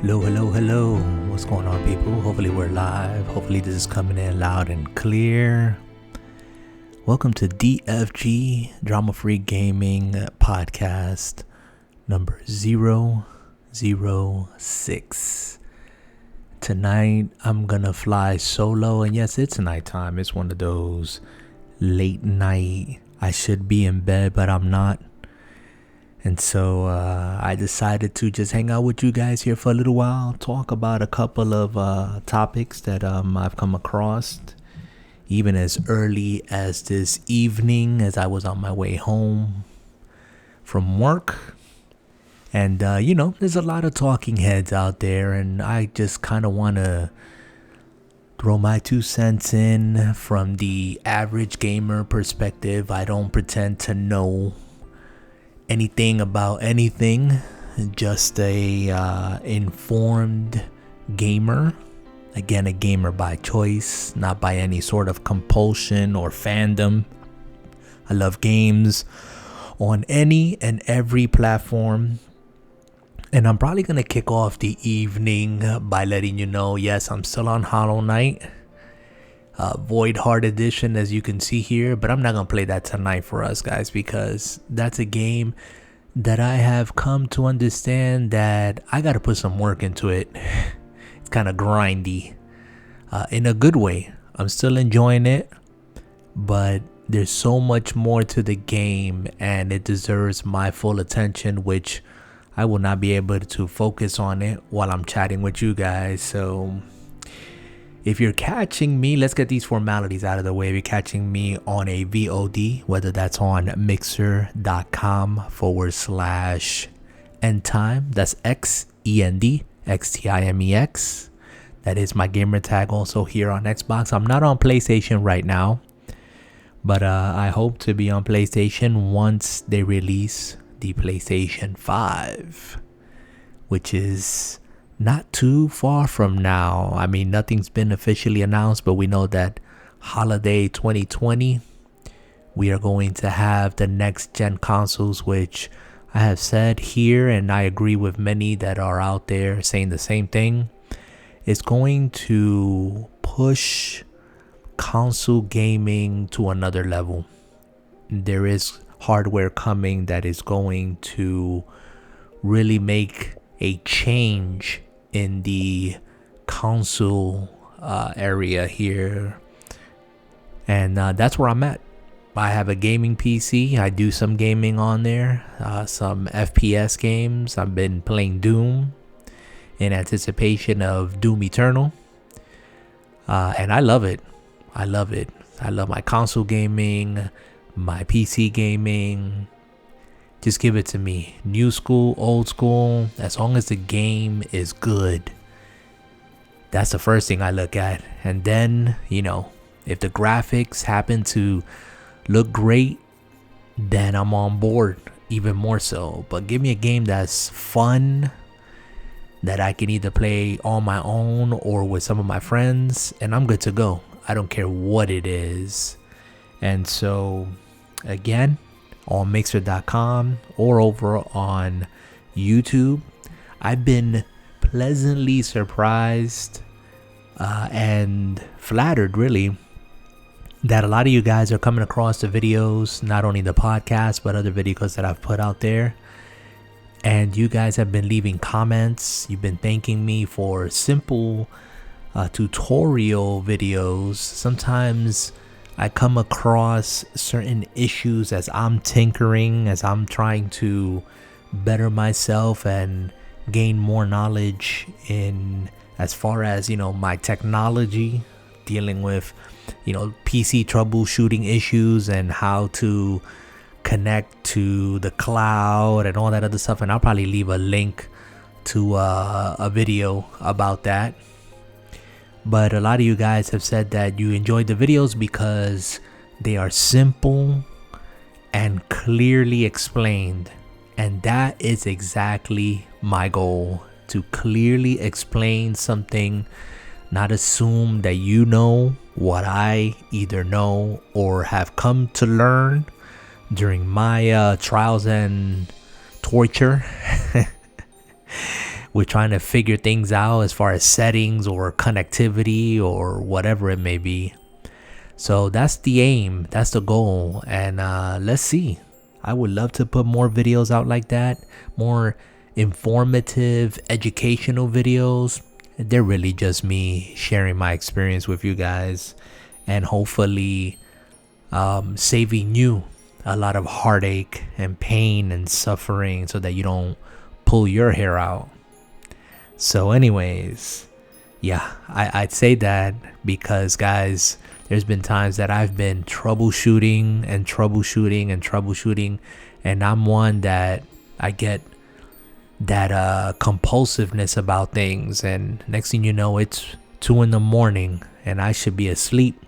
Hello, hello, hello. What's going on, people? Hopefully we're live. Hopefully this is coming in loud and clear. Welcome to DFG, Drama Free Gaming Podcast number 006. Tonight, I'm gonna fly solo. And yes, it's nighttime. It's one of those late night, I should be in bed, but I'm not. And so I decided to just hang out with you guys here for a little while, talk about a couple of topics that I've come across, even as early as this evening as I was on my way home from work. And, there's a lot of talking heads out there, and I just kind of want to throw my 2 cents in from the average gamer perspective. I don't pretend to know anything about anything, just a informed gamer. Again, a gamer by choice, not by any sort of compulsion or fandom. I love games on any and every platform. And I'm probably going to kick off the evening by letting you know, yes, I'm still on Hollow Knight. Void Heart Edition, as you can see here, but I'm not gonna play that tonight for us, guys, because that's a game that I have come to understand that I gotta put some work into it. It's kind of grindy, in a good way. I'm still enjoying it, but there's so much more to the game, and it deserves my full attention, which I will not be able to focus on it while I'm chatting with you guys. So if you're catching me, let's get these formalities out of the way. If you're catching me on a VOD, whether that's on mixer.com/endtime, that's XENDXTIMEX. That is my gamer tag also here on Xbox. I'm not on PlayStation right now, but I hope to be on PlayStation once they release the PlayStation 5, which is not too far from now. I mean, nothing's been officially announced, but we know that holiday 2020, we are going to have the next gen consoles, which I have said here, and I agree with many that are out there saying the same thing. It's going to push console gaming to another level. There is hardware coming that is going to really make a change in the console area here, and that's where I'm at. I have a gaming PC. I do some gaming on there, some FPS games. I've been playing Doom in anticipation of Doom Eternal, and I love it. I love my console gaming, my PC gaming. Just give it to me. New school, old school. As long as the game is good. That's the first thing I look at. And then, if the graphics happen to look great, then I'm on board even more so. But give me a game that's fun, that I can either play on my own or with some of my friends, and I'm good to go. I don't care what it is. And so, again, on mixer.com or over on YouTube, I've been pleasantly surprised and flattered, really, that a lot of you guys are coming across the videos, not only the podcast, but other videos that I've put out there. And you guys have been leaving comments. You've been thanking me for simple tutorial videos. Sometimes I come across certain issues as I'm tinkering, as I'm trying to better myself and gain more knowledge in as far as, my technology, dealing with, PC troubleshooting issues and how to connect to the cloud and all that other stuff. And I'll probably leave a link to a video about that. But a lot of you guys have said that you enjoyed the videos because they are simple and clearly explained. And that is exactly my goal, to clearly explain something, not assume that you know what I either know or have come to learn during my trials and torture we're trying to figure things out as far as settings or connectivity or whatever it may be. So that's the aim, that's the goal, and let's see. I would love to put more videos out like that, more informative, educational videos. They're really just me sharing my experience with you guys and hopefully saving you a lot of heartache and pain and suffering so that you don't pull your hair out. So anyways, yeah, I'd say that because, guys, there's been times that I've been troubleshooting, and I'm one that I get that compulsiveness about things, and next thing you know, it's 2 a.m. and I should be asleep,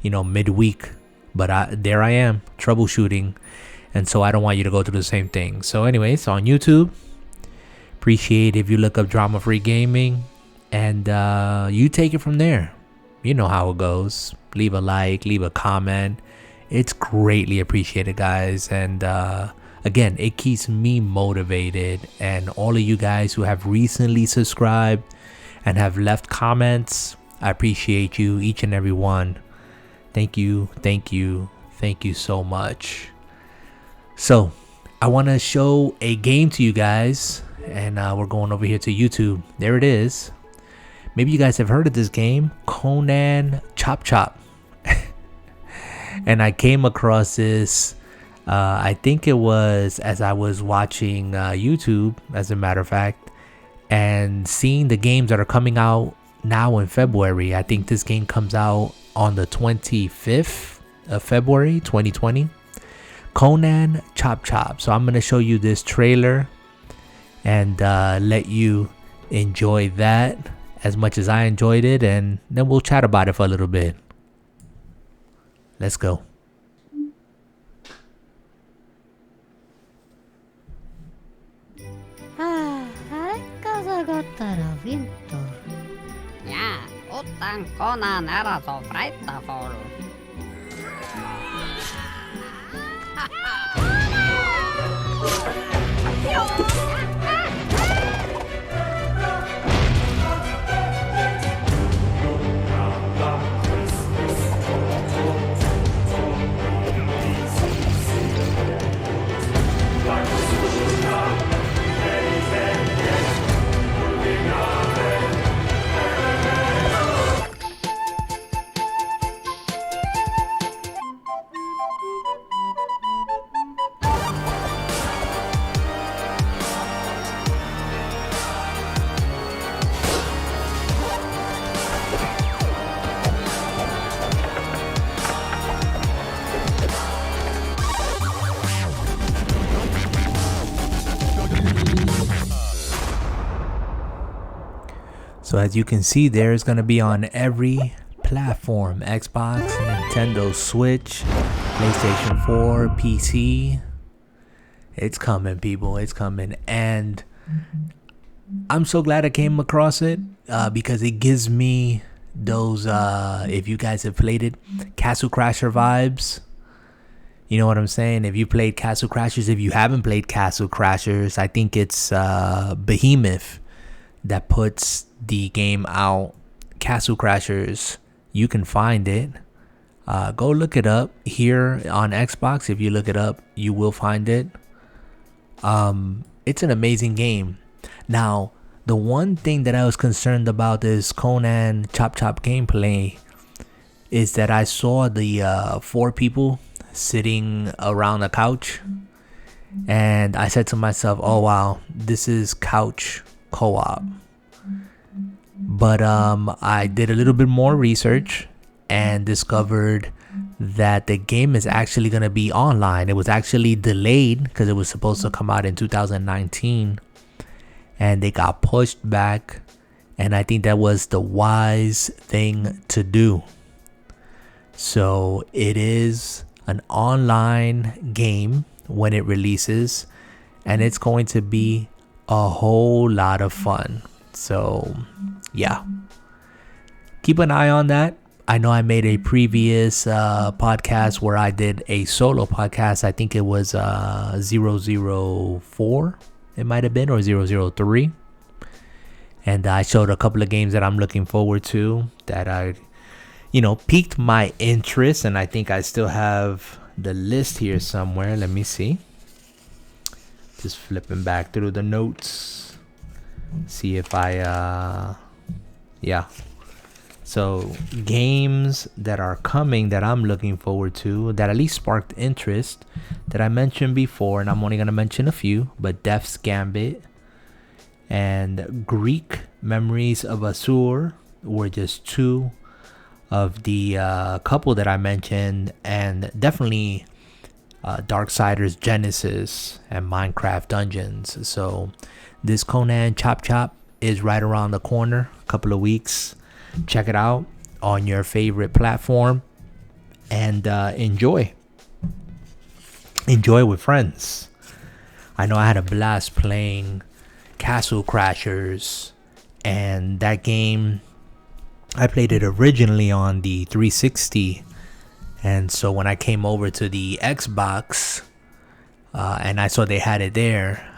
midweek, but there I am troubleshooting, and so I don't want you to go through the same thing. So anyways, on YouTube, appreciate if you look up Drama Free Gaming, and you take it from there. You know how it goes. Leave a like, leave a comment. It's greatly appreciated, guys. And again, it keeps me motivated. And all of you guys who have recently subscribed and have left comments, I appreciate you, each and every one. Thank you so much. So I want to show a game to you guys, and we're going over here to YouTube. There it is. Maybe you guys have heard of this game, Conan Chop Chop. And I came across this, I think it was as I was watching YouTube, as a matter of fact, and seeing the games that are coming out now in February. I think this game comes out on the 25th of February, 2020. Conan Chop Chop. So I'm going to show you this trailer and let you enjoy that as much as I enjoyed it, and then we'll chat about it for a little bit. Let's go. Ja, utan Conan är så frightful. So as you can see, there is going to be on every platform: Xbox, Nintendo Switch, PlayStation 4, PC. It's coming, people. It's coming. And I'm so glad I came across it because it gives me those, if you guys have played it, Castle Crasher vibes. You know what I'm saying? If you played Castle Crashers, if you haven't played Castle Crashers, I think it's Behemoth that puts the game out. Castle Crashers, you can find it. Go look it up here on Xbox. If you look it up, you will find it. It's an amazing game. Now, the one thing that I was concerned about this Conan Chop Chop gameplay is that I saw the 4 people sitting around a couch, and I said to myself, oh wow, this is couch co-op. But I did a little bit more research and discovered that the game is actually going to be online. It was actually delayed because it was supposed to come out in 2019, and they got pushed back, and I think that was the wise thing to do. So it is an online game when it releases, and it's going to be a whole lot of fun. So yeah, keep an eye on that. I know I made a previous podcast where I did a solo podcast. I think it was 004, it might have been, or 003. And I showed a couple of games that I'm looking forward to that I, piqued my interest. And I think I still have the list here somewhere. Let me see. Just flipping back through the notes. See if I, yeah. So games that are coming that I'm looking forward to, that at least sparked interest, that I mentioned before, and I'm only going to mention a few, but Death's Gambit and Greek Memories of Azur were just two of the couple that I mentioned, and definitely Darksiders Genesis and Minecraft Dungeons. So this Conan Chop Chop is right around the corner, a couple of weeks. Check it out on your favorite platform and enjoy with friends. I know I had a blast playing Castle Crashers, and that game, I played it originally on the 360, and so when I came over to the Xbox and I saw they had it there,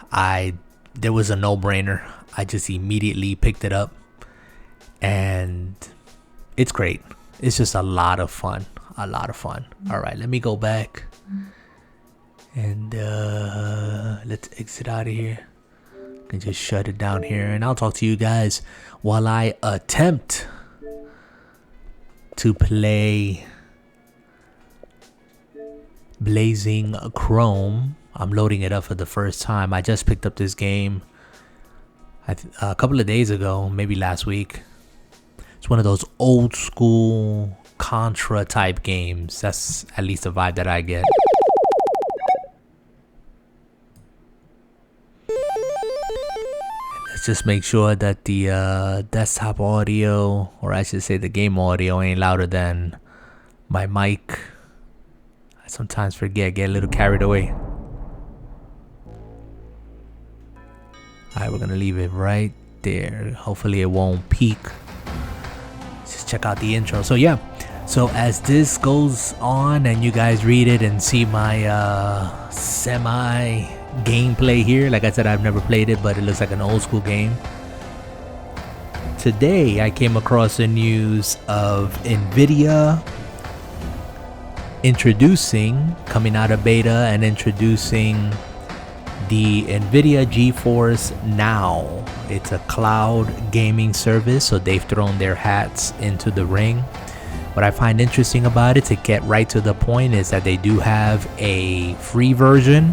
there was a no-brainer. I just immediately picked it up, and it's great. It's just a lot of fun. All right, let me go back and let's exit out of here. I can just shut it down here, and I'll talk to you guys while I attempt to play Blazing Chrome. I'm loading it up for the first time. I just picked up this game a couple of days ago, maybe last week. It's one of those old school Contra type games. That's at least the vibe that I get. Let's just make sure that the desktop audio, or I should say the game audio, ain't louder than my mic. I sometimes forget, get a little carried away. Alright, we're gonna leave it right there. Hopefully it won't peak. Just check out the intro. So yeah, so as this goes on and you guys read it and see my semi gameplay here, like I said, I've never played it, but it looks like an old school game. Today I came across the news of Nvidia coming out of beta and introducing the Nvidia GeForce Now. It's a cloud gaming service, so they've thrown their hats into the ring. What I find interesting about it, to get right to the point, is that they do have a free version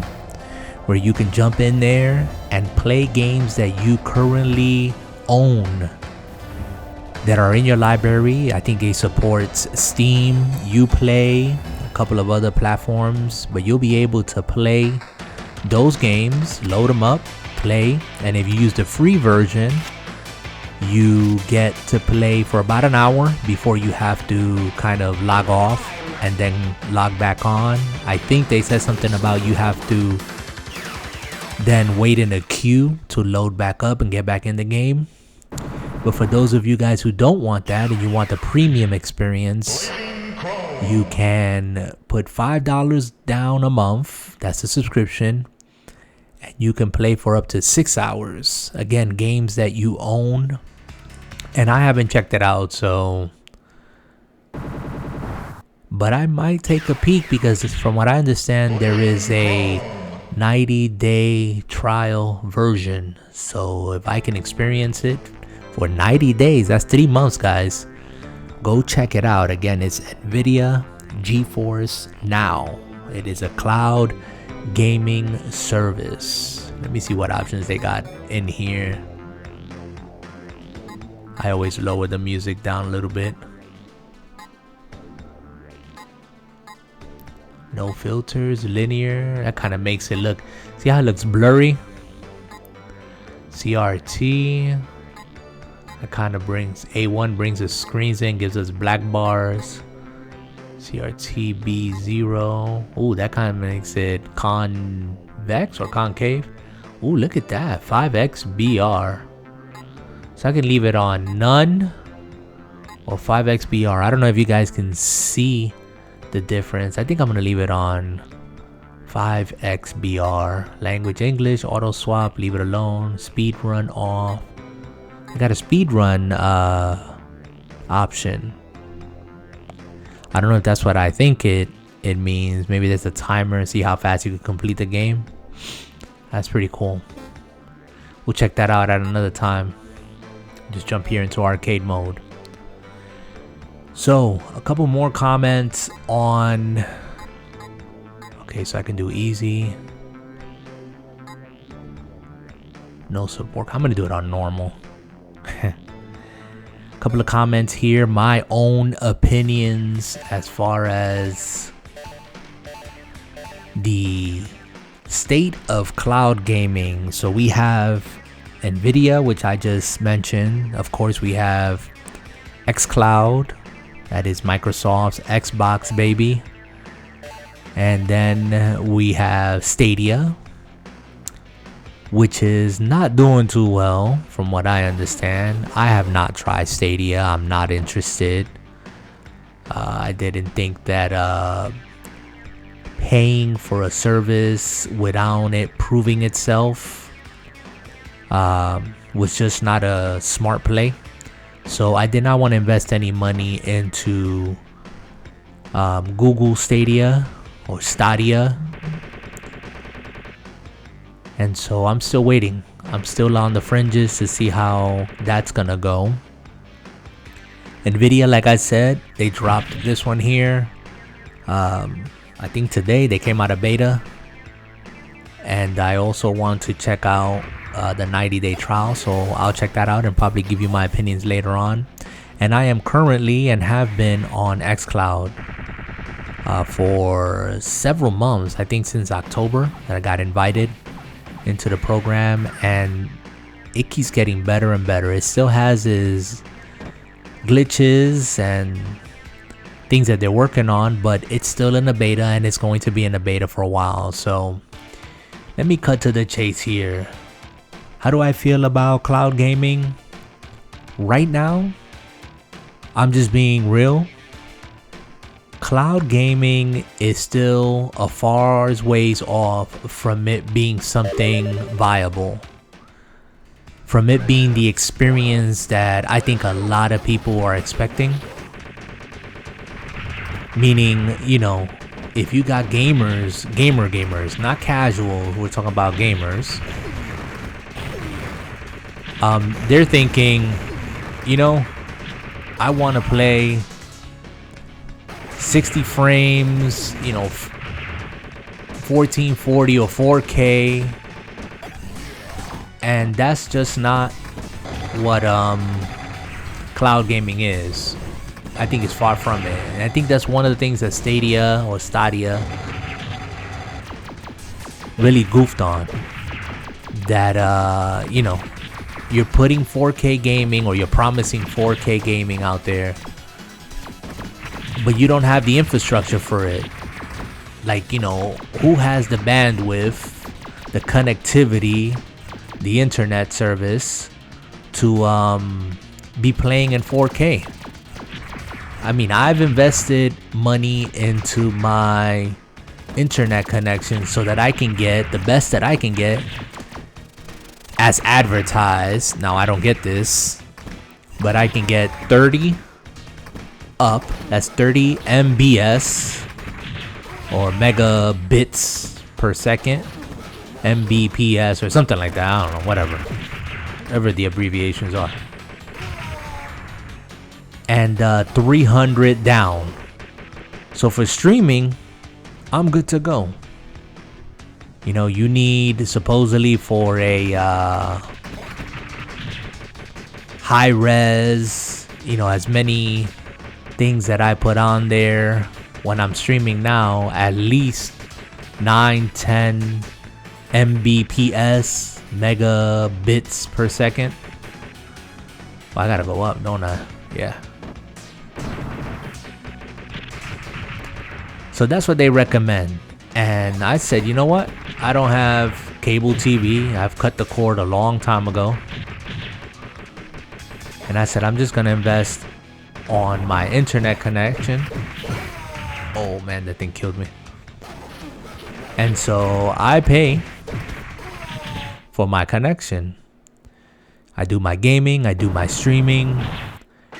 where you can jump in there and play games that you currently own that are in your library. I think they support Steam, Uplay, a couple of other platforms, but you'll be able to play those games, load them up, play, and if you use the free version, you get to play for about an hour before you have to kind of log off and then log back on. I think they said something about you have to then wait in a queue to load back up and get back in the game. But for those of you guys who don't want that and you want the premium experience, you can put $5 down a month. That's a subscription. And you can play for up to 6 hours. Again, games that you own. And I haven't checked it out, so... But I might take a peek, because from what I understand, there is a 90-day trial version. So if I can experience it for 90 days, that's 3 months, guys. Go check it out. Again, it's Nvidia GeForce Now. It is a cloud gaming service. Let me see what options they got in here. I always lower the music down a little bit. No filters, linear. That kind of makes it look... See how it looks blurry? CRT. That kind of brings... A1 brings the screens in, gives us black bars. CRT B0. Oh, that kind of makes it convex or concave. Oh, look at that. 5X BR. So I can leave it on none or 5X BR. I don't know if you guys can see the difference. I think I'm going to leave it on 5X BR. Language English, auto swap, leave it alone. Speed run off. I got a speed run option. I don't know if that's what I think it means. Maybe there's a timer and see how fast you can complete the game. That's pretty cool. We'll check that out at another time. Just jump here into arcade mode. So a couple more comments on. Okay, so I can do easy. No support. I'm gonna do it on normal. Couple of comments here. My own opinions as far as the state of cloud gaming. So we have Nvidia, which I just mentioned. Of course, we have xCloud. That is Microsoft's Xbox, baby. And then we have Stadia, which is not doing too well from what I understand. I have not tried Stadia. I'm not interested. I didn't think that paying for a service without it proving itself was just not a smart play. So I did not want to invest any money into Google Stadia or Stadia. And so I'm still waiting. I'm still on the fringes to see how that's gonna go. Nvidia, like I said, they dropped this one here. I think today they came out of beta. And I also want to check out the 90-day trial. So I'll check that out and probably give you my opinions later on. And I am currently and have been on xCloud for several months. I think since October that I got invited into the program, and it keeps getting better and better. It still has its glitches and things that they're working on, but it's still in the beta, and it's going to be in the beta for a while. So let me cut to the chase here. How do I feel about cloud gaming right now? I'm just being real. Cloud gaming is still a far ways off from it being something viable, from it being the experience that I think a lot of people are expecting. Meaning, you know, if you got gamers, not casual, we're talking about gamers, they're thinking, you know, I want to play 60 frames, you know, 1440 or 4K, and that's just not what cloud gaming is. I think it's far from it, and I think that's one of the things that Stadia really goofed on. That you know, you're putting 4K gaming, or you're promising 4K gaming out there, but you don't have the infrastructure for it. Like, you know, who has the bandwidth, the connectivity, the internet service to be playing in 4K? I mean, I've invested money into my internet connection so that I can get the best that I can get as advertised. Now, I don't get this, but I can get 30 up. That's 30 MBS or megabits per second, Mbps or something like that. I don't know, whatever the abbreviations are. And 300 down. So for streaming, I'm good to go. You know, you need supposedly for a high res, you know, as many things that I put on there when I'm streaming now, at least 9-10 Mbps, megabits per second. Well, I gotta go up, don't I? Yeah. So that's what they recommend. And I said, you know what? I don't have cable TV. I've cut the cord a long time ago. And I said, I'm just going to invest on my internet connection. Oh man, that thing killed me. And so I pay for my connection. I do my gaming, I do my streaming,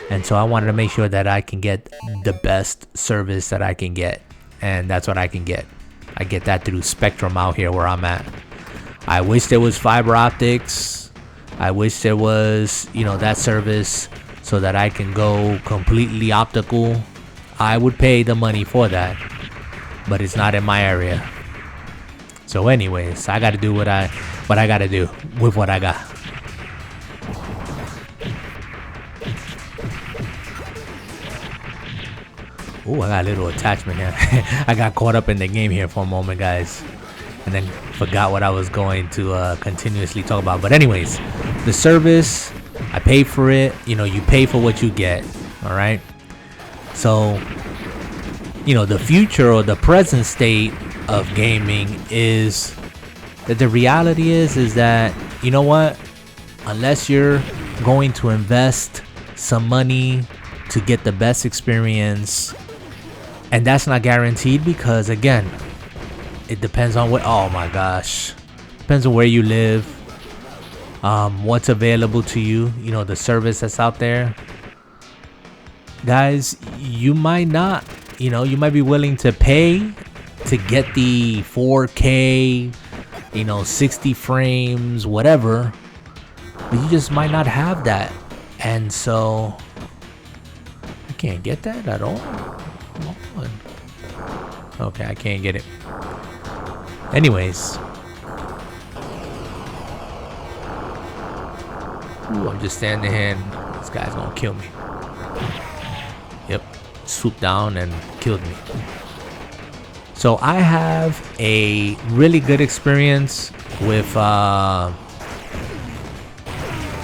and so I wanted to make sure that I can get the best service that I can get, and that's what I can get. I get that through Spectrum out here where I'm at. I wish there was fiber optics. I wish there was, that service so that I can go completely optical. I would pay the money for that, but it's not in my area. So anyways, I got to do what I got to do with what I got. Ooh, I got a little attachment here. I got caught up in the game here for a moment, guys, and then forgot what I was going to continuously talk about. But anyways, the service, I pay for it. You pay for what you get. All right. So, the future or the present state of gaming is that the reality is that, unless you're going to invest some money to get the best experience, and that's not guaranteed because, again, it depends on depends on where you live, what's available to you, the service that's out there. Guys, you might not, you might be willing to pay to get the 4K, 60 frames, whatever, but you just might not have that. And so I can't get that at all. Come on. Okay, I can't get it. Anyways. Ooh, I'm just standing here and this guy's gonna kill me. Yep, swooped down and killed me. So I have a really good experience with oh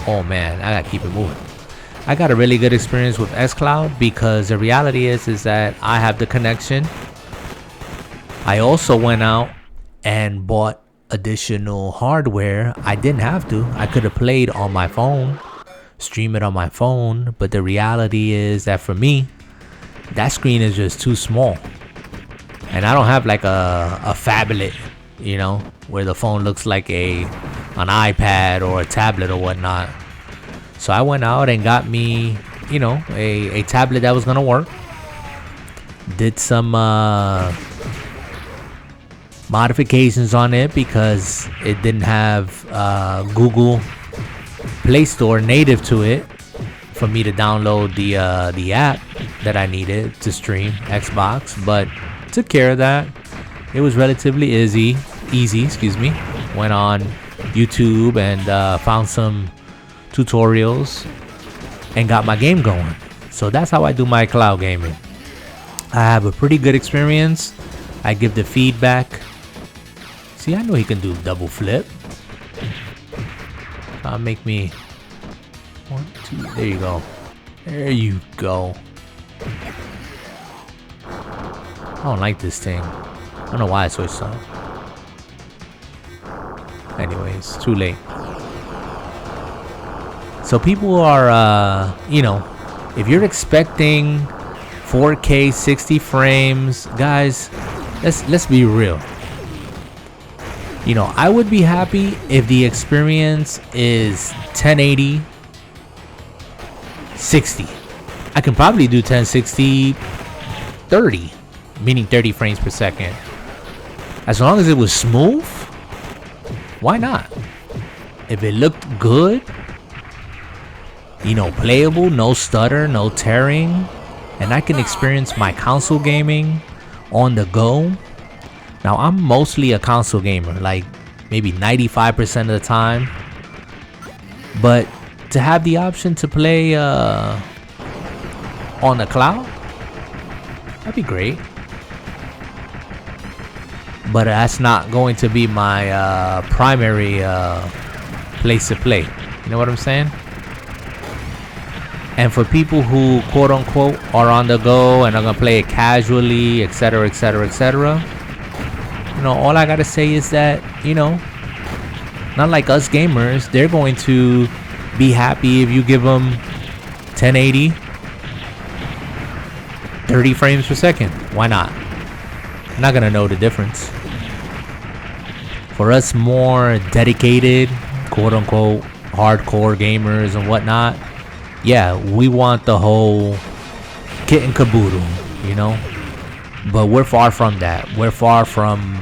man, I gotta keep it moving. I got a really good experience with xCloud because the reality is that I have the connection. I also went out and bought additional hardware. I didn't have to. I could have played on my phone, stream it on my phone, but the reality is that for me, that screen is just too small. And I don't have like a phablet, where the phone looks like an iPad or a tablet or whatnot. So I went out and got me, a tablet that was gonna work. Did some modifications on it because it didn't have Google Play Store native to it for me to download the app that I needed to stream Xbox, but took care of that. It was relatively easy. Went on YouTube and found some tutorials and got my game going. So that's how I do my cloud gaming. I have a pretty good experience. I give the feedback. See, I know he can do double flip. Make me 1, 2. There you go. There you go. I don't like this thing. I don't know why I switched on. Anyways, too late. So people are, if you're expecting 4K 60 frames, guys, let's be real. I would be happy if the experience is 1080 60. I can probably do 1060 30, meaning 30 frames per second. As long as it was smooth, why not? If it looked good, playable, no stutter, no tearing, and I can experience my console gaming on the go. Now, I'm mostly a console gamer, like maybe 95% of the time. But to have the option to play on the cloud, that'd be great. But that's not going to be my primary place to play. You know what I'm saying? And for people who, quote unquote, are on the go and are going to play it casually, etc., etc., etc., all I got to say is that, not like us gamers, they're going to be happy if you give them 1080, 30 frames per second. Why not? I'm not going to know the difference. For us more dedicated, quote unquote, hardcore gamers and whatnot, yeah, we want the whole kit and caboodle, you know. But we're far from that. We're far from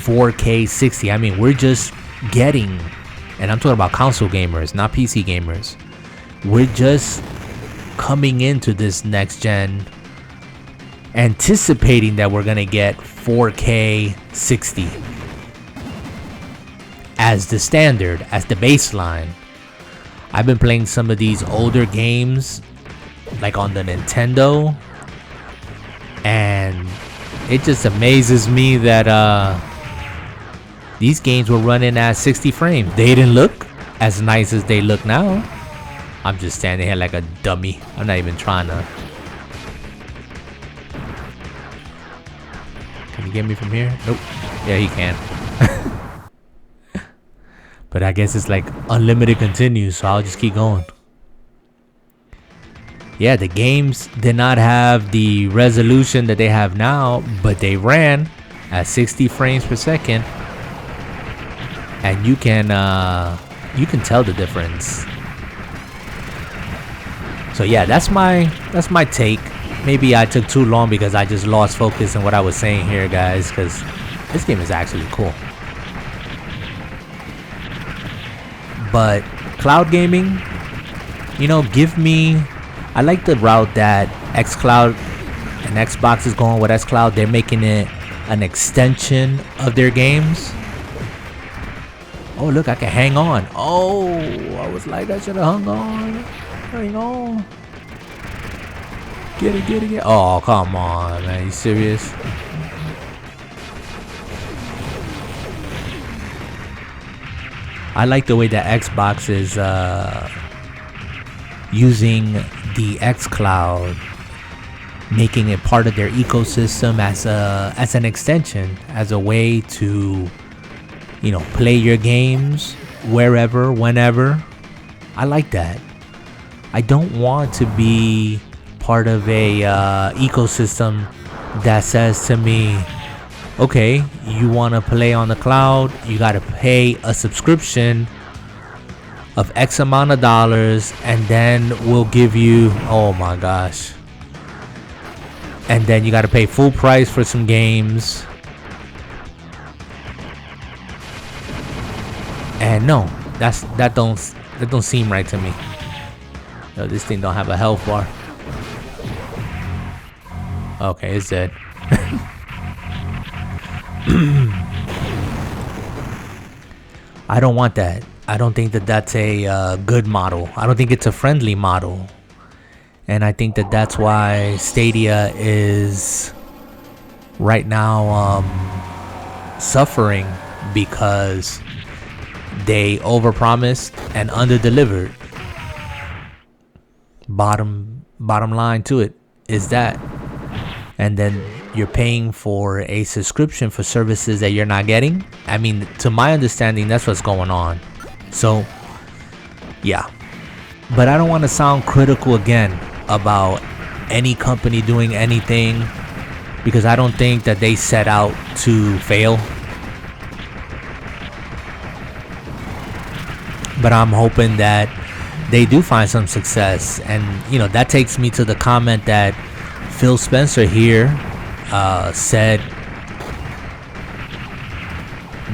4K 60. I mean, we're just getting, and I'm talking about console gamers, not PC gamers. We're just coming into this next gen anticipating that we're gonna get 4K 60 as the standard, as the baseline. I've been playing some of these older games like on the Nintendo, and it just amazes me that these games were running at 60 frames. They didn't look as nice as they look now. I'm just standing here like a dummy. I'm not even trying to. Can you get me from here? Nope. Yeah, he can. But I guess it's like unlimited continues, so I'll just keep going. Yeah, the games did not have the resolution that they have now, but they ran at 60 frames per second, and you can tell the difference. So yeah, that's my take. Maybe I took too long because I just lost focus on what I was saying here, guys, because this game is actually cool. But cloud gaming, you know, I like the route that xCloud and Xbox is going with xCloud. They're making it an extension of their games. Oh, look, I can hang on. Oh, I was like, I should have hung on. Hang on. Get it. Oh, come on, man. You serious? I like the way that Xbox is using the xCloud, making it part of their ecosystem as an extension, as a way to, you know, play your games wherever, whenever. I like that. I don't want to be part of a ecosystem that says to me, okay, you want to play on the cloud, you got to pay a subscription of X amount of dollars, and then we'll give you, oh my gosh, and then you got to pay full price for some games. And no, that don't seem right to me. Yo, this thing don't have a health bar. Okay, it's dead. I don't want that. I don't think that that's a good model. I don't think it's a friendly model. And I think that that's why Stadia is right now suffering, because they overpromised and underdelivered. Bottom line to it is that. And then you're paying for a subscription for services that you're not getting. I mean, to my understanding, that's what's going on. So, yeah. But I don't want to sound critical again about any company doing anything, because I don't think that they set out to fail. But I'm hoping that they do find some success. And, you know, that takes me to the comment that Phil Spencer here said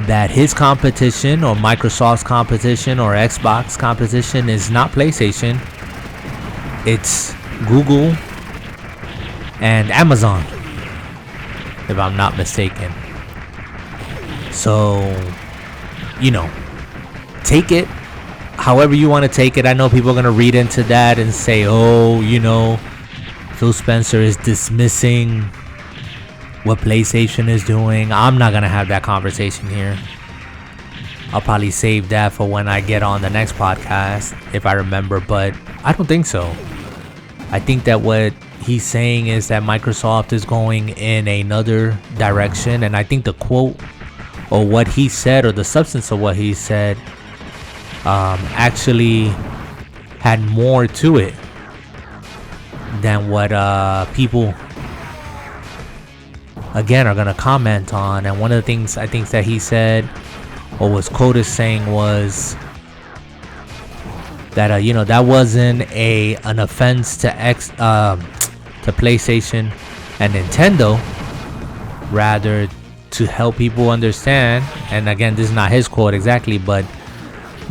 that his competition, or Microsoft's competition, or Xbox competition, is not PlayStation. It's Google and Amazon, if I'm not mistaken. So, you know, take it however you want to take it. I know people are going to read into that and say, oh, you know, Phil Spencer is dismissing what PlayStation is doing. I'm not going to have that conversation here. I'll probably save that for when I get on the next podcast, if I remember, but I don't think so. I think that what he's saying is that Microsoft is going in another direction, and I think the quote, or what he said, or the substance of what he said, actually had more to it than what people again are gonna comment on. And one of the things I think that he said, or was quoted saying, was that that wasn't an offense to to PlayStation and Nintendo, rather to help people understand. And again, this is not his quote exactly, but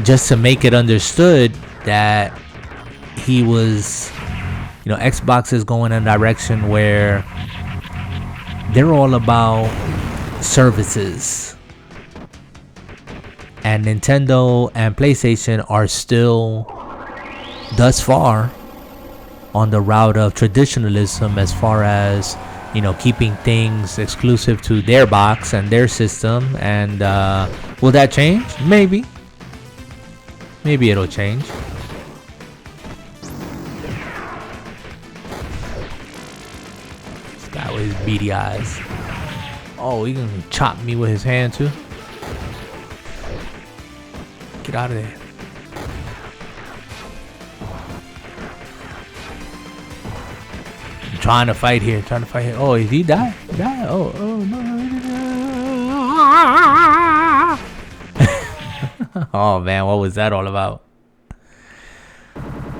just to make it understood that he was, Xbox is going in a direction where they're all about services, and Nintendo and PlayStation are still thus far on the route of traditionalism, as far as keeping things exclusive to their box and their system. And will that change? Maybe it'll change. This guy with his beady eyes. Oh, he gonna chop me with his hand too. Get out of there. I'm trying to fight here. Oh, is he die? Oh no. Oh man, what was that all about?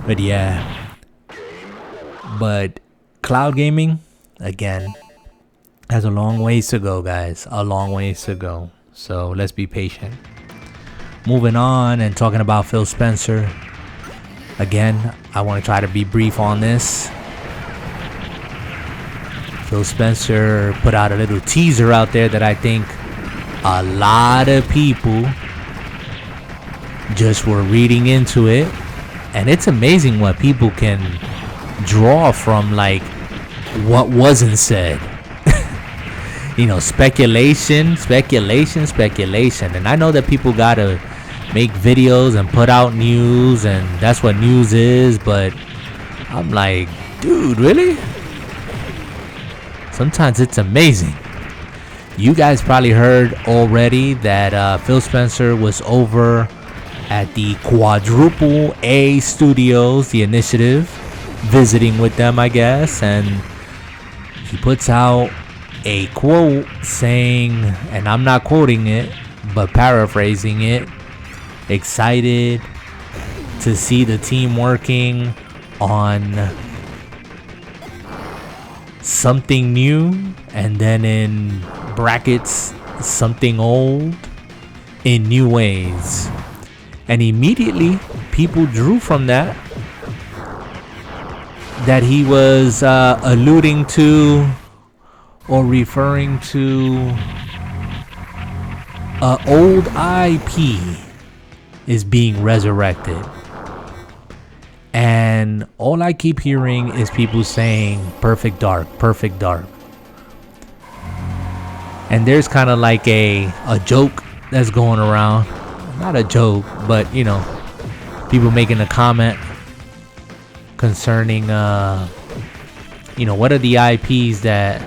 But yeah. But cloud gaming, again, has a long ways to go, guys. A long ways to go. So let's be patient. Moving on and talking about Phil Spencer. Again, I want to try to be brief on this. Phil Spencer put out a little teaser out there that I think a lot of people just were reading into it. And it's amazing what people can draw from, like, what wasn't said. Speculation. And I know that people gotta make videos and put out news, and that's what news is, but I'm like, dude, really? Sometimes it's amazing. You guys probably heard already that Phil Spencer was over at the Quadruple A Studios, the initiative, visiting with them, I guess, and he puts out a quote saying, and I'm not quoting it, but paraphrasing it, excited to see the team working on something new, and then in brackets, something old, in new ways. And immediately people drew from that he was alluding to or referring to old IP is being resurrected. And all I keep hearing is people saying Perfect Dark. And there's kind of like a joke that's going around. Not a joke, but people making a comment concerning what are the IPs that,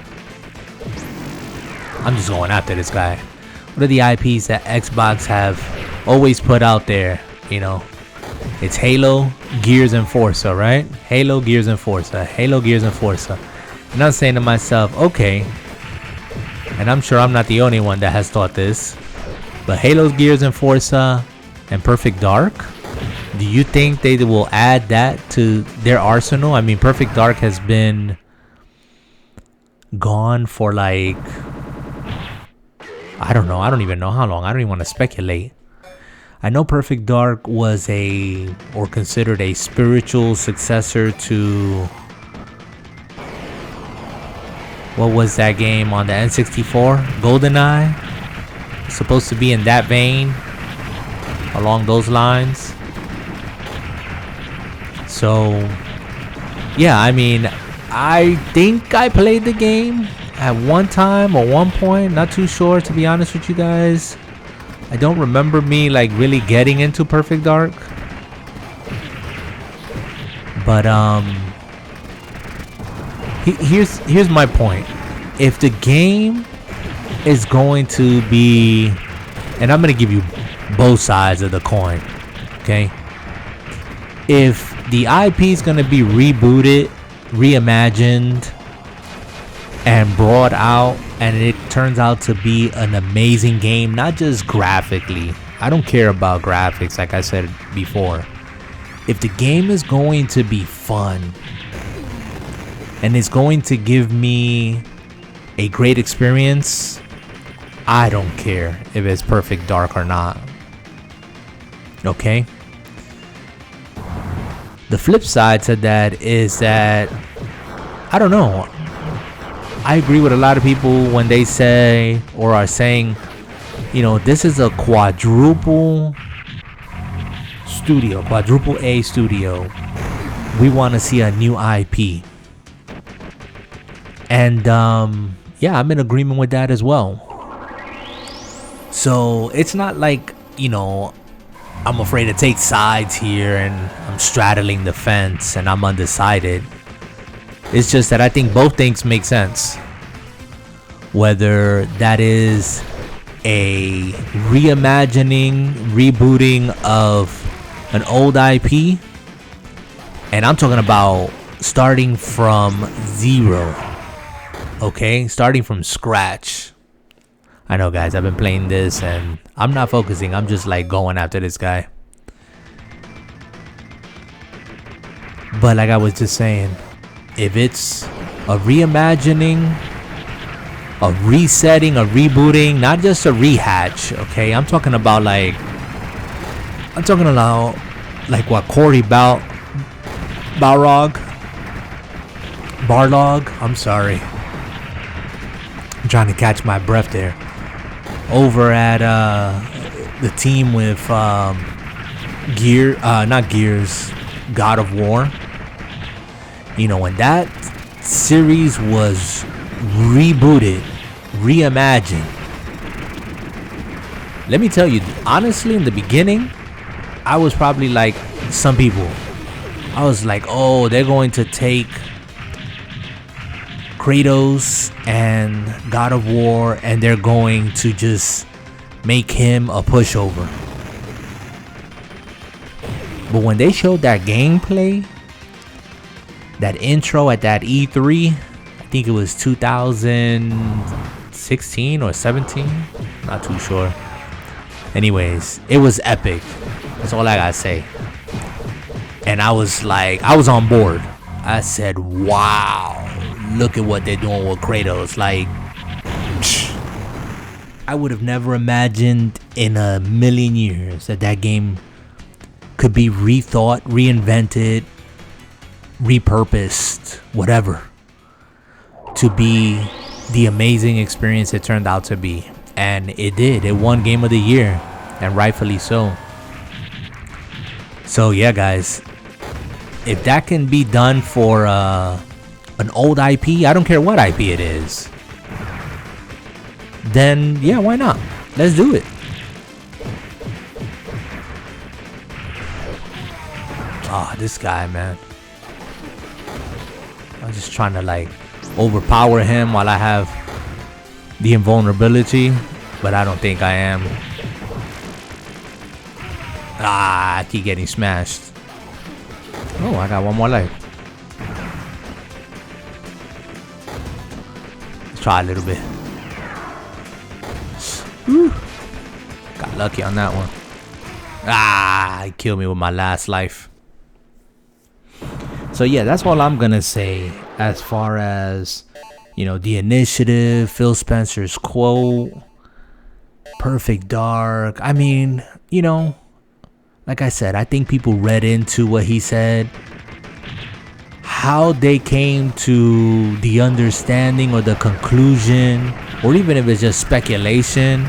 I'm just going after this guy. What are the IPs that Xbox have always put out there? It's Halo, Gears, and Forza, right? Halo, Gears, and Forza. And I'm saying to myself, okay, and I'm sure I'm not the only one that has thought this, but Halo, Gears, and Forza, and Perfect Dark, do you think they will add that to their arsenal? I mean, Perfect Dark has been gone for like, I don't know. I don't even know how long. I don't even want to speculate. I know Perfect Dark was considered a spiritual successor to, what was that game on the N64? GoldenEye? Supposed to be in that vein, along those lines. So, yeah, I mean, I think I played the game at one time or one point. Not too sure, to be honest with you guys. I don't remember me like really getting into Perfect Dark. But here's my point. If the game is going to be, and I'm going to give you both sides of the coin, okay? If the IP is going to be rebooted, reimagined, and brought out, and it turns out to be an amazing game, not just graphically. I don't care about graphics, like I said before. if the game is going to be fun and it's going to give me a great experience, I don't care if it's Perfect Dark or not. Okay? The flip side to that is that, I don't know, I agree with a lot of people when they say or are saying, you know, this is a quadruple A studio. We want to see a new IP. And yeah, I'm in agreement with that as well. So it's not like, you know, I'm afraid to take sides here and I'm straddling the fence and I'm undecided. It's just that I think both things make sense. Whether that is a reimagining, rebooting of an old IP, and I'm talking about starting from zero. Okay, starting from scratch. I know, guys, I've been playing this and I'm not focusing. I'm just like going after this guy. But like I was just saying, if it's a reimagining, a resetting, a rebooting, not just a rehatch, okay? I'm talking about like what Corey Barlog, I'm sorry. I'm trying to catch my breath there. Over at the team with God of War. You know, when that series was rebooted, reimagined, let me tell you, honestly, in the beginning, I was probably like some people. I was like, oh, they're going to take Kratos and God of War and they're going to just make him a pushover. But when they showed that gameplay, that intro at that E3, I think it was 2016 or 17, not too sure. Anyways, it was epic. That's all I gotta say. And I was on board. I said, wow, look at what they're doing with Kratos. Like, I would have never imagined in a million years that game could be rethought, reinvented, repurposed, whatever, to be the amazing experience it turned out to be. And it did. It won Game of the Year, and rightfully so. So yeah, guys, if that can be done for an old IP, I don't care what IP it is, then yeah, why not? Let's do it. Ah, this guy, man. I'm just trying to like overpower him while I have the invulnerability, but I don't think I am. Ah, I keep getting smashed. Oh, I got one more life. Let's try a little bit. Whew. Got lucky on that one. Ah, he killed me with my last life. So yeah, that's all I'm gonna say as far as, you know, the initiative, Phil Spencer's quote, Perfect Dark. I mean, you know, like I said, I think people read into what he said. How they came to the understanding or the conclusion, or even if it's just speculation,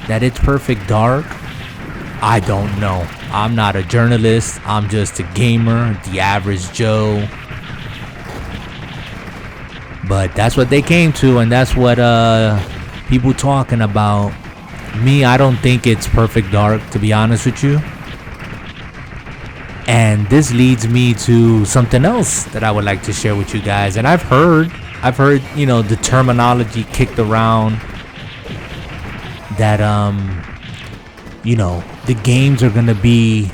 that it's Perfect Dark, I don't know. I'm not a journalist. I'm just a gamer, the average Joe. But that's what they came to, and that's what people talking about. Me, I don't think it's Perfect Dark, to be honest with you. And this leads me to something else that I would like to share with you guys. And I've heard, you know, the terminology kicked around that, you know, the games are going to be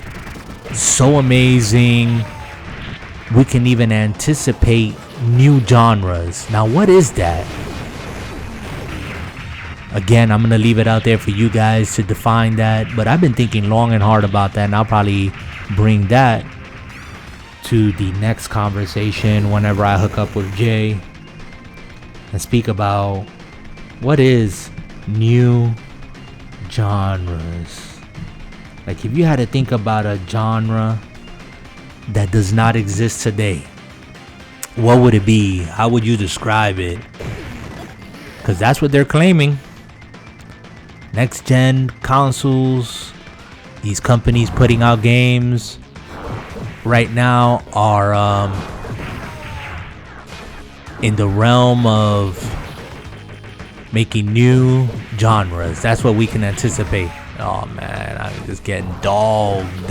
so amazing. We can even anticipate new genres. Now, what is that? Again, I'm going to leave it out there for you guys to define that. But I've been thinking long and hard about that, and I'll probably bring that to the next conversation whenever I hook up with Jay and speak about what is new genres. Like, if you had to think about a genre that does not exist today, what would it be? How would you describe it? Because that's what they're claiming. Next gen consoles, these companies putting out games right now are in the realm of making new genres. That's what we can anticipate. Oh man, I'm just getting dogged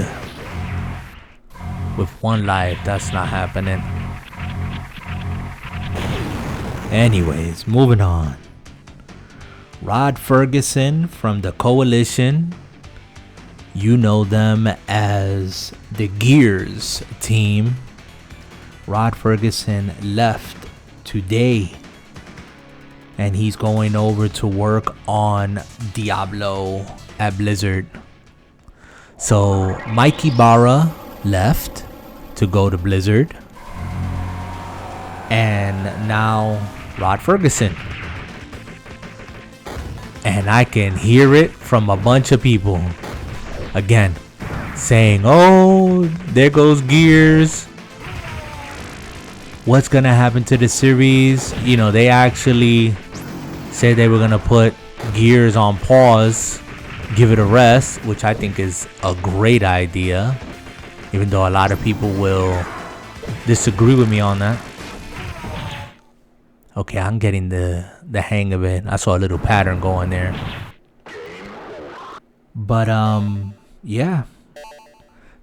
with One Life. That's not happening. Anyways, moving on. Rod Ferguson from the Coalition. You know them as the Gears team. Rod Ferguson left today, and he's going over to work on Diablo at Blizzard. So Mike Ibarra left to go to Blizzard, and now Rod Ferguson. And I can hear it from a bunch of people again saying, oh, there goes Gears. What's gonna happen to the series? You know, they actually said they were gonna put Gears on pause, give it a rest, which I think is a great idea, even though a lot of people will disagree with me on that. Okay, I'm getting the hang of it. I saw a little pattern going there. But yeah.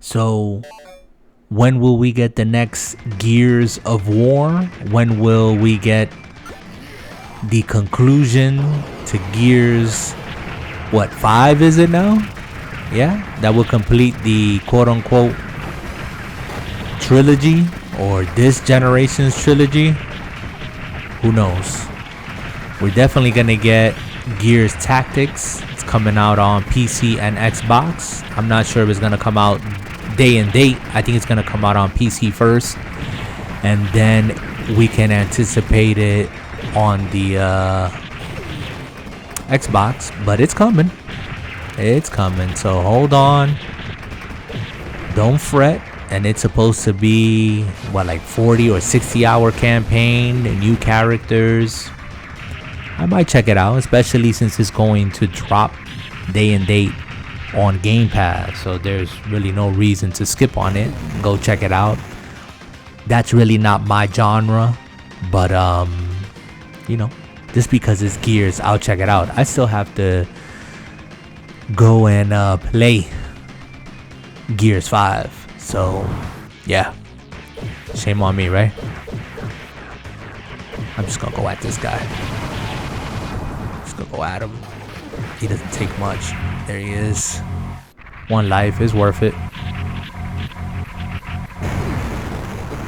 So when will we get the next Gears of War? When will we get the conclusion to Gears, what, 5 is it now? Yeah, that will complete the quote-unquote trilogy, or this generation's trilogy. Who knows? We're definitely gonna get Gears Tactics. It's coming out on PC and Xbox. I'm not sure if it's gonna come out day and date. I think it's gonna come out on PC first, and then we can anticipate it on the Xbox. But it's coming. It's coming. So hold on. Don't fret. And it's supposed to be, what, like 40 or 60 hour campaign and new characters. I might check it out, especially since it's going to drop day and date on Game Pass. So there's really no reason to skip on it. Go check it out. That's really not my genre. But, you know, just because it's Gears, I'll check it out. I still have to go and play Gears 5. So, yeah. Shame on me, right? I'm just gonna go at this guy. Just gonna go at him. He doesn't take much. There he is. One life is worth it.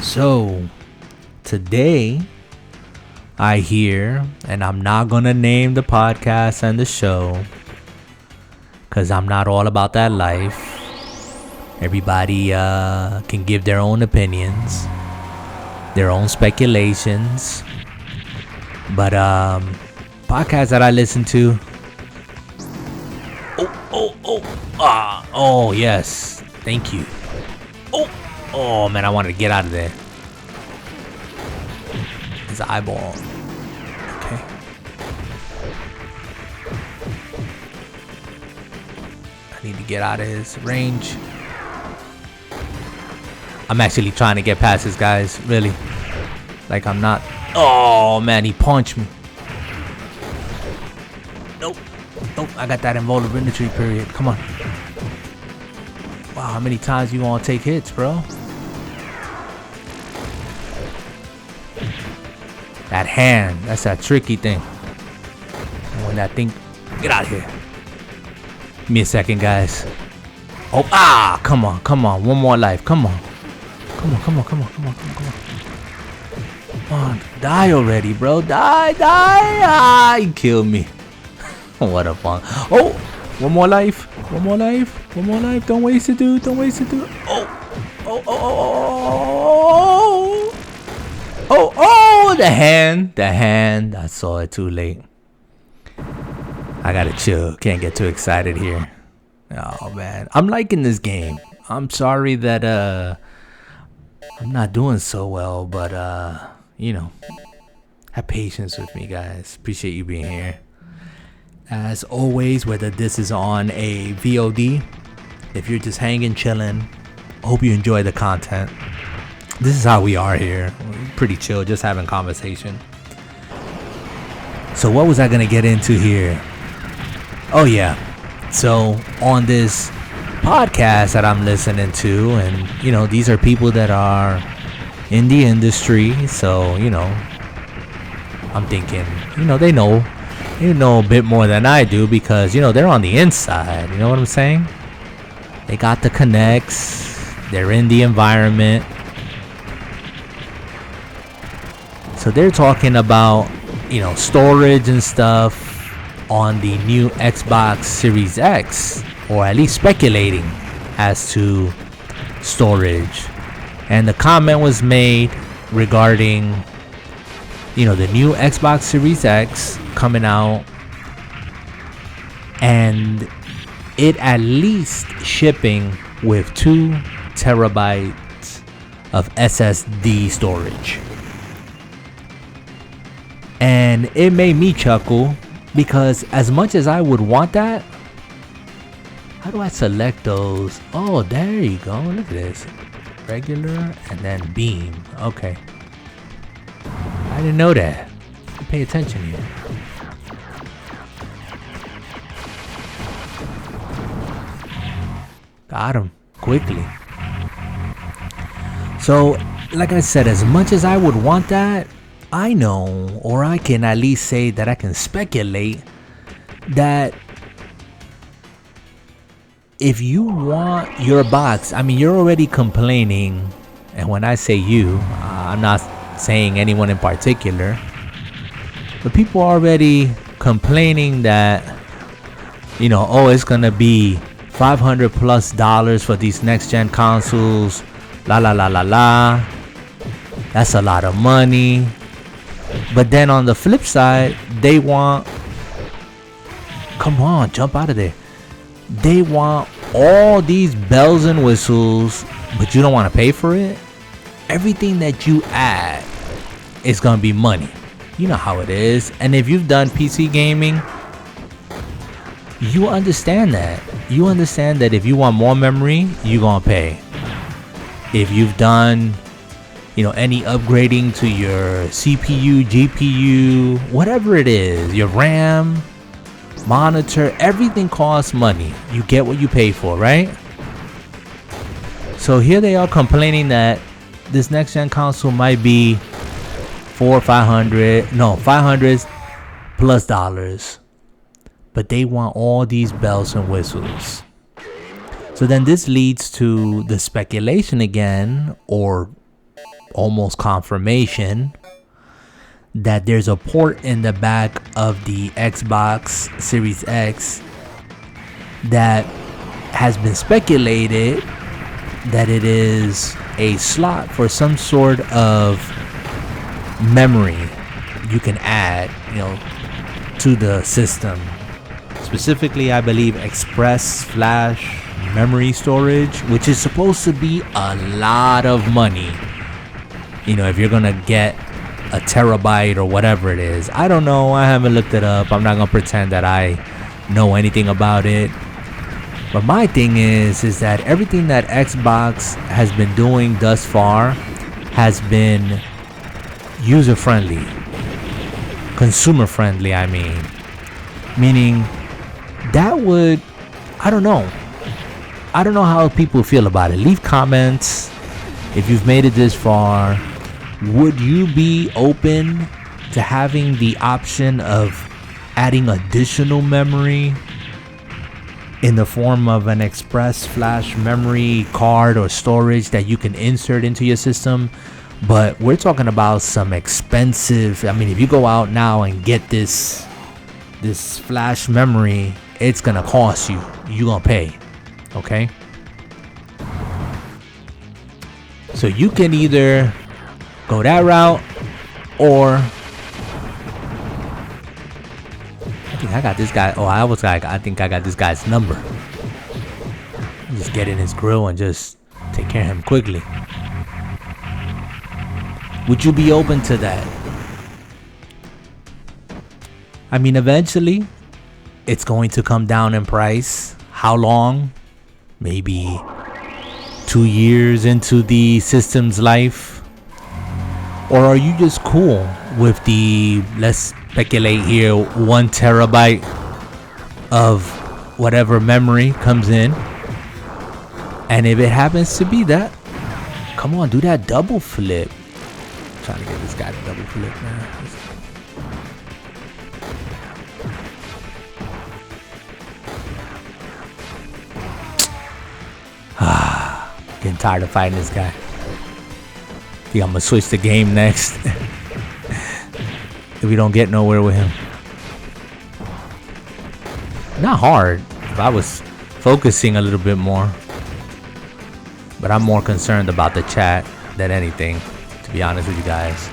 So, today, I hear, and I'm not gonna name the podcast and the show, because I'm not all about that life. Everybody can give their own opinions, their own speculations. But podcasts that I listen to. Oh yes, thank you. Oh man, I wanted to get out of there. His eyeball. Okay. I need to get out of his range. I'm actually trying to get past this, guys. Really. Like, I'm not. Oh, man. He punched me. Nope. I got that invulnerability period. Come on. Wow, how many times you gonna take hits, bro? That hand. That's that tricky thing. And when that thing. Get out of here. Give me a second, guys. Oh, come on. One more life. Come on. Come on, die already, bro. Die. You killed me. What a fun. Oh, one more life. Don't waste it, dude. The hand. I saw it too late. I gotta chill. Can't get too excited here. Oh man, I'm liking this game. I'm sorry that I'm not doing so well, but have patience with me, guys. Appreciate you being here. As always, whether this is on a VOD, if you're just hanging, chilling, hope you enjoy the content. This is how we are here. We're pretty chill, just having conversation. So what was I gonna get into here? Oh yeah. So on this podcast that I'm listening to, and these are people that are in the industry, so I'm thinking, they know a bit more than I do because they're on the inside. You know what I'm saying? They got the connects. They're in the environment. So they're talking about storage and stuff on the new Xbox Series X, or at least speculating as to storage. And the comment was made regarding the new Xbox Series X coming out, and it at least shipping with 2 terabytes of SSD storage. And it made me chuckle because as much as I would want that, how do I select those? Oh, there you go. Look at this. Regular and then beam. Okay. I didn't know that. Pay attention here. Got him quickly. So, like I said, as much as I would want that, I know, or I can at least say that I can speculate that if you want your box, you're already complaining, and when I say you, I'm not saying anyone in particular, but people are already complaining that, it's gonna be $500+ for these next gen consoles, la. That's a lot of money. But then on the flip side, they want, come on, jump out of there. They want all these bells and whistles, but you don't want to pay for it. Everything that you add is going to be money. You know how it is. And if you've done PC gaming, you understand that. You understand that if you want more memory, you're going to pay. If you've done any upgrading to your CPU, GPU, whatever it is, your RAM, monitor, everything costs money. You get what you pay for, right? So here they are complaining that this next gen console might be $500+ but they want all these bells and whistles. So then this leads to the speculation again, or almost confirmation, that there's a port in the back of the Xbox Series X that has been speculated that it is a slot for some sort of memory you can add, to the system. Specifically, I believe express flash memory storage, which is supposed to be a lot of money. If you're gonna get a terabyte or whatever it is. I don't know. I haven't looked it up. I'm not gonna pretend that I know anything about it. But my thing is that everything that Xbox has been doing thus far has been user friendly, consumer friendly. Meaning that would, I don't know how people feel about it. Leave comments if you've made it this far. Would you be open to having the option of adding additional memory in the form of an express flash memory card or storage that you can insert into your system? But we're talking about some expensive, if you go out now and get this flash memory, it's gonna cost you. You're gonna pay. Okay? So you can either go that route, or I think I got this guy. Oh, I was like, I think I got this guy's number. Just get in his grill and just take care of him quickly. Would you be open to that? I mean, eventually, it's going to come down in price. How long? Maybe 2 years into the system's life? Or are you just cool with the, let's speculate here, 1 terabyte of whatever memory comes in? And if it happens to be that, come on, do that double flip. I'm trying to get this guy to double flip, man. Getting tired of fighting this guy. Think I'm gonna switch the game next. If we don't get nowhere with him. Not hard. If I was focusing a little bit more. But I'm more concerned about the chat than anything, to be honest with you guys.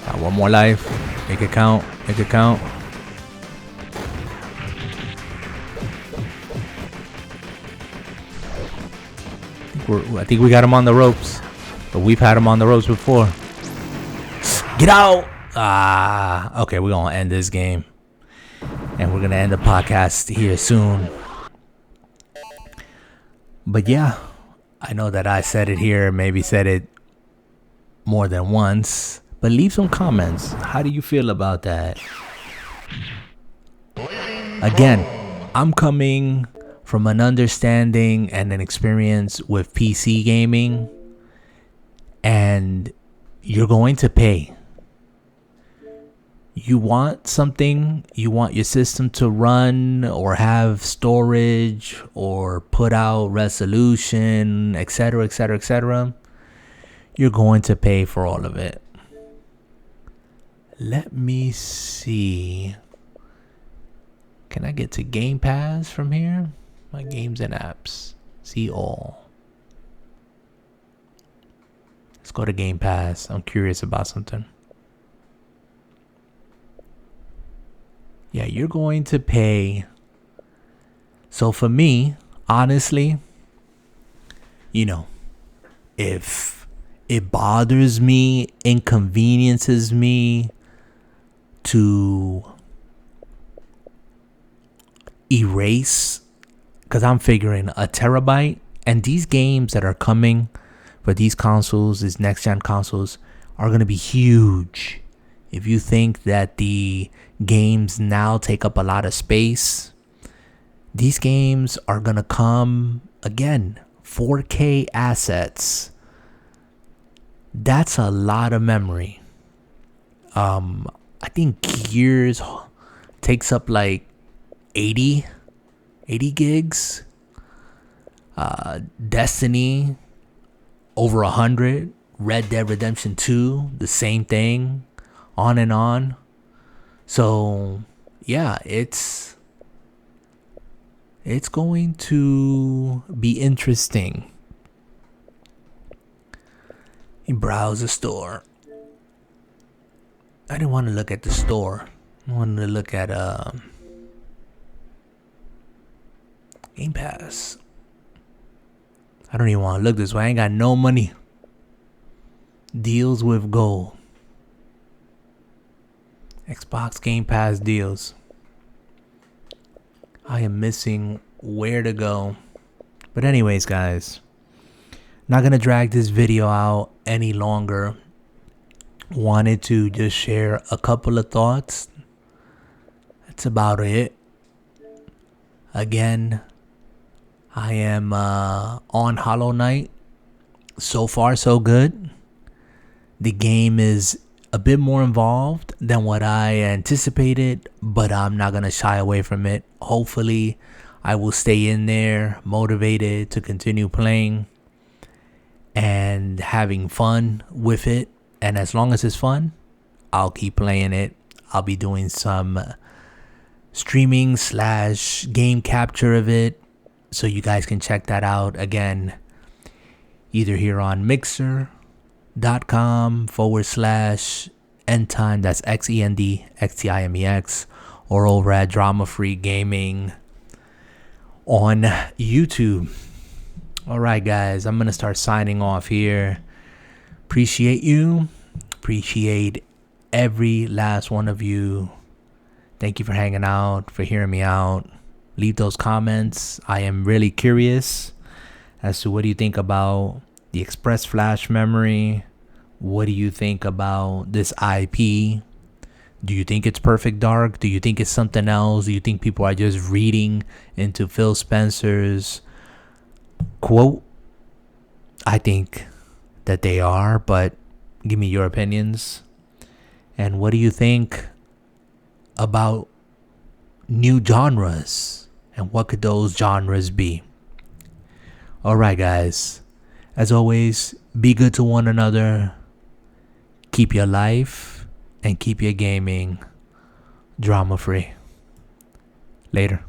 Got one more life. Make it count. Make it count. I think we got him on the ropes. But we've had him on the ropes before. Get out! Okay, we're going to end this game. And we're going to end the podcast here soon. But yeah, I know that I said it here, maybe said it more than once. But leave some comments. How do you feel about that? Again, I'm coming from an understanding and an experience with PC gaming. And you're going to pay. You want something, you want your system to run or have storage or put out resolution, etc., etc., etc. You're going to pay for all of it. Let me see. Can I get to Game Pass from here? My games and apps. See all. Let's go to Game Pass. I'm curious about something. Yeah, you're going to pay. So for me, honestly, you know, if it bothers me, inconveniences me to erase, because I'm figuring a terabyte, and these games that are coming for these consoles, these next gen consoles, are going to be huge. If you think that the games now take up a lot of space, these games are going to come, again, 4K assets. That's a lot of memory. I think Gears takes up like 80 gigs. Destiny, over 100. Red Dead Redemption 2, the same thing. On and on. So yeah, it's going to be interesting. You browse the store. I didn't want to look at the store. I wanted to look at Game Pass. I don't even want to look this way. I ain't got no money. Deals with gold. Xbox Game Pass deals. I am missing where to go. But anyways, guys, not going to drag this video out any longer. Wanted to just share a couple of thoughts. That's about it. Again, I am on Hollow Knight. So far, so good. The game is a bit more involved than what I anticipated, but I'm not going to shy away from it. Hopefully, I will stay in there, motivated to continue playing and having fun with it. And as long as it's fun, I'll keep playing it. I'll be doing some streaming / game capture of it, so you guys can check that out. Again, either here on mixer.com/endtime, that's XENDXTIMEX, or over at Drama Free Gaming on YouTube. All right, guys, I'm going to start signing off here. Appreciate you. Appreciate every last one of you. Thank you for hanging out, for hearing me out. Leave those comments. I am really curious as to what do you think about the Express Flash memory. What do you think about this IP? Do you think it's Perfect Dark? Do you think it's something else? Do you think people are just reading into Phil Spencer's quote? I think that they are, but give me your opinions. And what do you think about new genres? And what could those genres be? All right, guys. As always, be good to one another. Keep your life and keep your gaming drama free. Later.